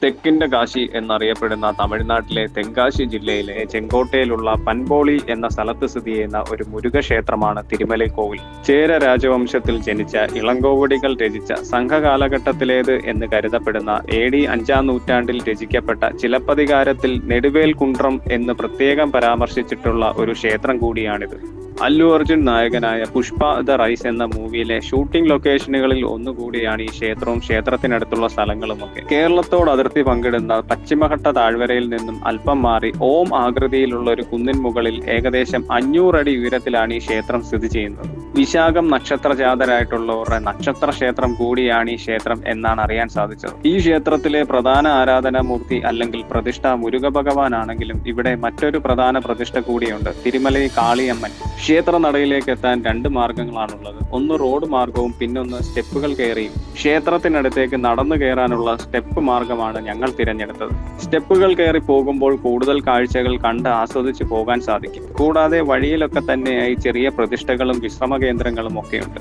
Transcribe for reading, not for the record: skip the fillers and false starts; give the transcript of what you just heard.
തെക്കിന്റെ കാശി എന്നറിയപ്പെടുന്ന തമിഴ്നാട്ടിലെ തെങ്കാശി ജില്ലയിലെ ചെങ്കോട്ടയിലുള്ള പൻപോളി എന്ന സ്ഥലത്ത് സ്ഥിതി ചെയ്യുന്ന ഒരു മുരുകക്ഷേത്രമാണ് തിരുമലൈക്കോവിൽ. ചേര രാജവംശത്തിൽ ജനിച്ച ഇളങ്കോവടികൾ രചിച്ച സംഘകാലഘട്ടത്തിലേത് എന്ന് കരുതപ്പെടുന്ന AD 5-ാം നൂറ്റാണ്ടിൽ രചിക്കപ്പെട്ട ചിലപ്പതികാരത്തിൽ നെടുവേൽ കുണ്ട്രം എന്ന് പ്രത്യേകം പരാമർശിച്ചിട്ടുള്ള ഒരു ക്ഷേത്രം കൂടിയാണിത്. അല്ലു അർജുൻ നായകനായ പുഷ്പ ദ റൈസ് എന്ന മൂവിയിലെ ഷൂട്ടിംഗ് ലൊക്കേഷനുകളിൽ ഒന്നുകൂടിയാണ് ഈ ക്ഷേത്രവും ക്ഷേത്രത്തിനടുത്തുള്ള സ്ഥലങ്ങളുമൊക്കെ. കേരളത്തോട് അതിർത്തി പങ്കിടുന്ന പശ്ചിമഘട്ട താഴ്വരയിൽ നിന്നും അല്പം മാറി ഓം ആകൃതിയിലുള്ള ഒരു കുന്നിൻ മുകളിൽ ഏകദേശം 500 അടി ഉയരത്തിലാണ് ഈ ക്ഷേത്രം സ്ഥിതി ചെയ്യുന്നത്. വിശാഖം നക്ഷത്രജാതരായിട്ടുള്ളവരുടെ നക്ഷത്ര ക്ഷേത്രം കൂടിയാണ് ഈ ക്ഷേത്രം എന്നാണ് അറിയാൻ സാധിച്ചത്. ഈ ക്ഷേത്രത്തിലെ പ്രധാന ആരാധനാമൂർത്തി അല്ലെങ്കിൽ പ്രതിഷ്ഠ മുരുക ഭഗവാനാണെങ്കിലും ഇവിടെ മറ്റൊരു പ്രധാന പ്രതിഷ്ഠ കൂടിയുണ്ട്, തിരുമലൈ കാളിയമ്മൻ. ക്ഷേത്ര നടയിലേക്ക് എത്താൻ 2 മാർഗങ്ങളാണുള്ളത്. ഒന്ന് റോഡ് മാർഗവും പിന്നൊന്ന് സ്റ്റെപ്പുകൾ കയറിയും. ക്ഷേത്രത്തിനടുത്തേക്ക് നടന്നു കയറാനുള്ള സ്റ്റെപ്പ് മാർഗമാണ് ഞങ്ങൾ തിരഞ്ഞെടുത്തത്. സ്റ്റെപ്പുകൾ കയറി പോകുമ്പോൾ കൂടുതൽ കാഴ്ചകൾ കണ്ട് ആസ്വദിച്ച് പോകാൻ സാധിക്കും. കൂടാതെ വഴിയിലൊക്കെ തന്നെയായി ചെറിയ പ്രതിഷ്ഠകളും വിശ്രമ കേന്ദ്രങ്ങളും ഒക്കെയുണ്ട്.